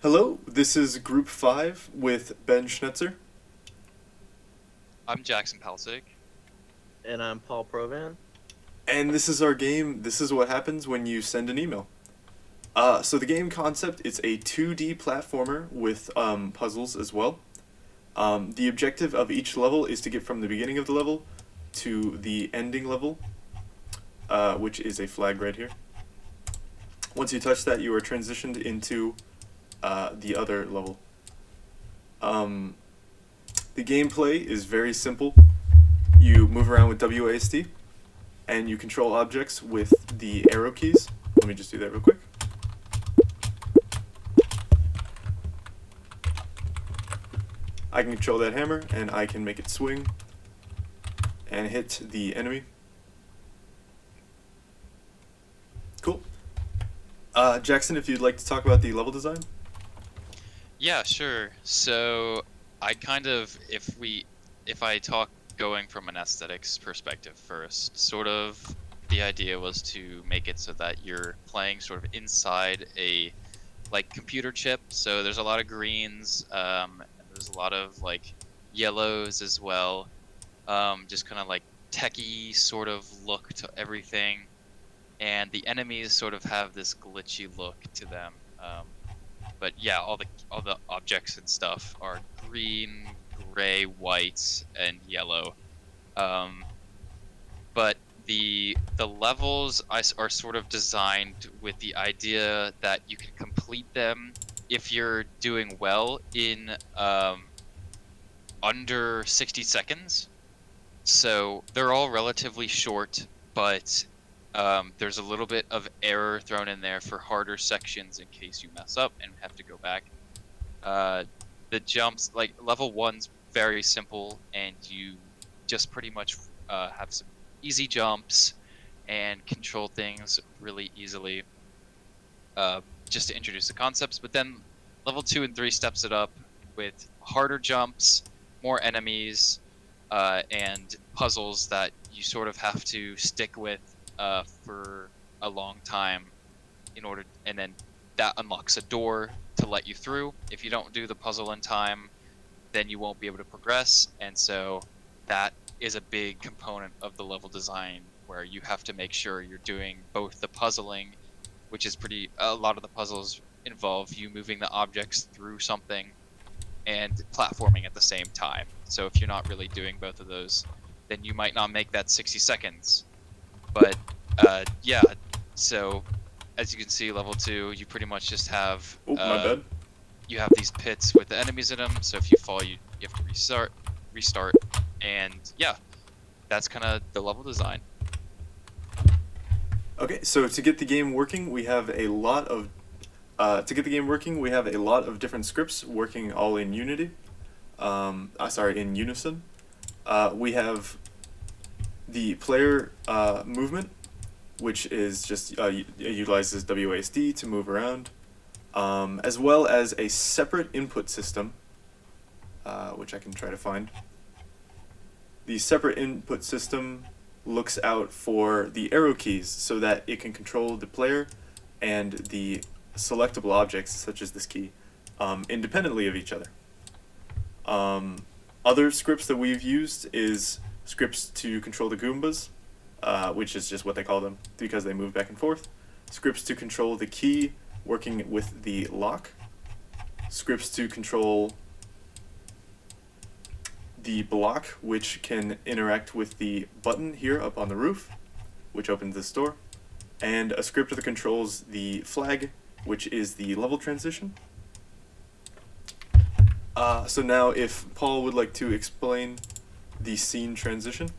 Hello, this is Group 5 with Ben Schnetzer, I'm Jackson Palcic. And I'm Paul Provan. and this is our game. This is what happens when you send an email. So the game concept, it's a 2D platformer with puzzles as well. The objective of each level is to get from the beginning of the level to the ending level, which is a flag right here. Once you touch that, you are transitioned into the other level. Um, the gameplay is very simple. You move around with WASD, and you control objects with the arrow keys. Let me just do that real quick. I can control that hammer, and I can make it swing and hit the enemy. Cool. Jackson, if you'd like to talk about the level design. Yeah, sure. So I kind of, if I talk going from an aesthetics perspective first, sort of the idea was to make it so that you're playing sort of inside a like computer chip. So there's a lot of greens, and there's a lot of like yellows as well. Just kind of like techie sort of look to everything. And the enemies sort of have this glitchy look to them. But yeah, all the objects and stuff are green, gray, white, and yellow. Um, but the levels are sort of designed with the idea that you can complete them if you're doing well in under 60 seconds. So they're all relatively short, but there's a little bit of error thrown in there for harder sections in case you mess up and have to go back. Uh, the jumps, like level one's very simple, and you just pretty much have some easy jumps and control things really easily. Just to introduce the concepts, but then level 2 and 3 steps it up with harder jumps, more enemies, and puzzles that you sort of have to stick with for a long time in order, and then that unlocks a door to let you through. If you don't do the puzzle in time, then you won't be able to progress, and so that is a big component of the level design where you have to make sure you're doing both the puzzling, which is pretty, a lot of the puzzles involve you moving the objects through something, and platforming at the same time. So if you're not really doing both of those, then you might not make that 60 seconds. But yeah, so as you can see, level 2, you pretty much just have Oh, my bad. you have these pits with the enemies in them. So if you fall, you have to restart, and yeah, that's kind of the level design. Okay, so to get the game working, we have a lot of different scripts working all in Unity. In unison. We have the player movement, which is just utilizes WASD to move around, as well as a separate input system, which I can try to find. The separate input system looks out for the arrow keys so that it can control the player and the selectable objects, such as this key, independently of each other. Other scripts that we've used is scripts to control the Goombas, which is just what they call them because they move back and forth. Scripts to control the key working with the lock. Scripts to control the block, which can interact with the button here up on the roof, which opens this door. And a script that controls the flag, which is the level transition. So now if Paul would like to explain the scene transition.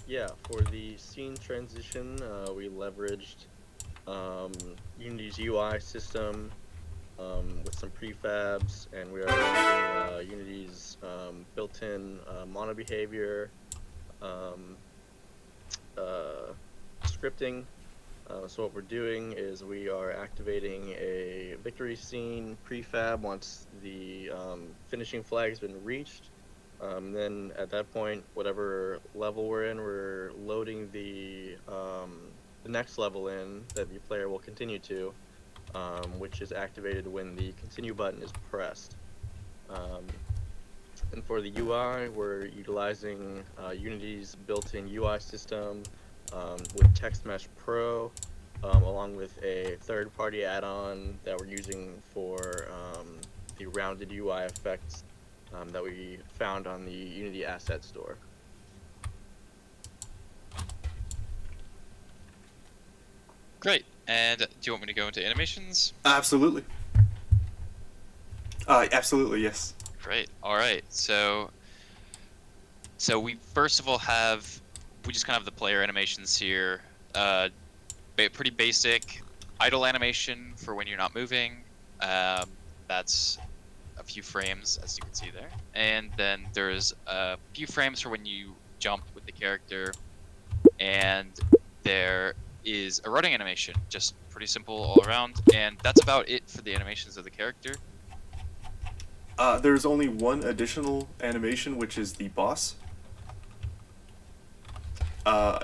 Yeah, for the scene transition, we leveraged Unity's UI system with some prefabs, and we are using Unity's built-in mono behavior scripting. So what we're doing is we are activating a victory scene prefab once the finishing flag has been reached. Then at that point, whatever level we're in, we're loading the next level in that the player will continue to. which is activated when the continue button is pressed. Um, and for the UI, we're utilizing Unity's built-in UI system with Text Mesh Pro, along with a third-party add-on that we're using for the rounded UI effects that we found on the Unity Asset Store. Great. And do you want me to go into animations? Absolutely. Absolutely, yes. Great. All right. So we first of all we just kind of have the player animations here. Pretty basic idle animation for when you're not moving. That's a few frames, as you can see there. And then there's a few frames for when you jump with the character. And there is a running animation, just pretty simple all around. And that's about it for the animations of the character. There's only one additional animation, which is the boss.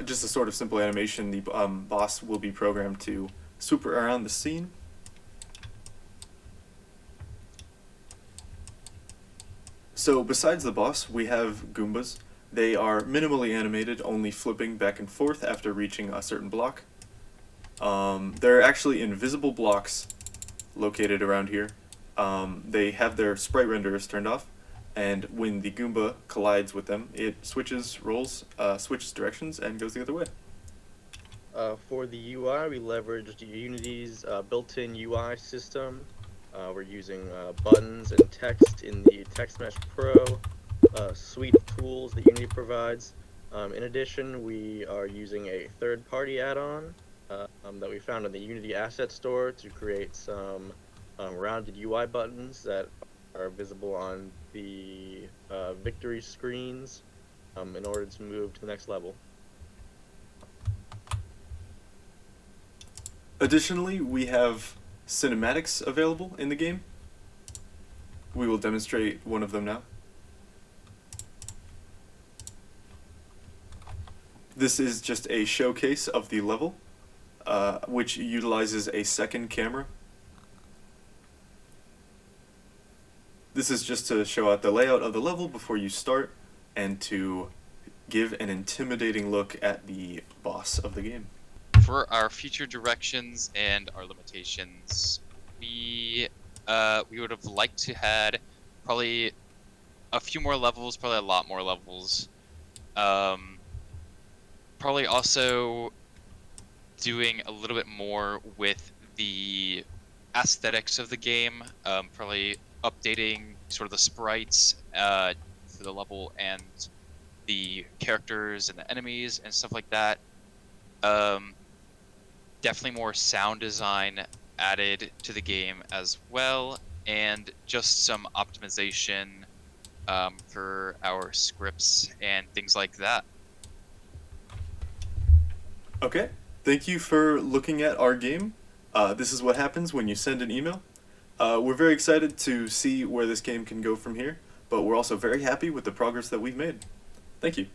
Just a sort of simple animation. The boss will be programmed to swoop around the scene. So besides the boss, we have Goombas. They are minimally animated, only flipping back and forth after reaching a certain block. They're actually invisible blocks located around here. They have their sprite renderers turned off, and when the Goomba collides with them, it switches directions, and goes the other way. For the UI, we leveraged Unity's built-in UI system. We're using buttons and text in the Text Mesh Pro suite of tools that Unity provides. In addition, we are using a third-party add-on that we found in the Unity Asset Store to create some rounded UI buttons that are visible on the victory screens in order to move to the next level. Additionally, we have cinematics available in the game. We will demonstrate one of them now. This is just a showcase of the level, which utilizes a second camera. This is just to show out the layout of the level before you start, and to give an intimidating look at the boss of the game. For our future directions and our limitations, we would have liked to had probably a few more levels, probably a lot more levels. Probably also doing a little bit more with the aesthetics of the game. Probably updating sort of the sprites for the level and the characters and the enemies and stuff like that. Definitely more sound design added to the game as well, and just some optimization for our scripts and things like that. Okay, thank you for looking at our game. This is what happens when you send an email. We're very excited to see where this game can go from here, but we're also very happy with the progress that we've made. Thank you.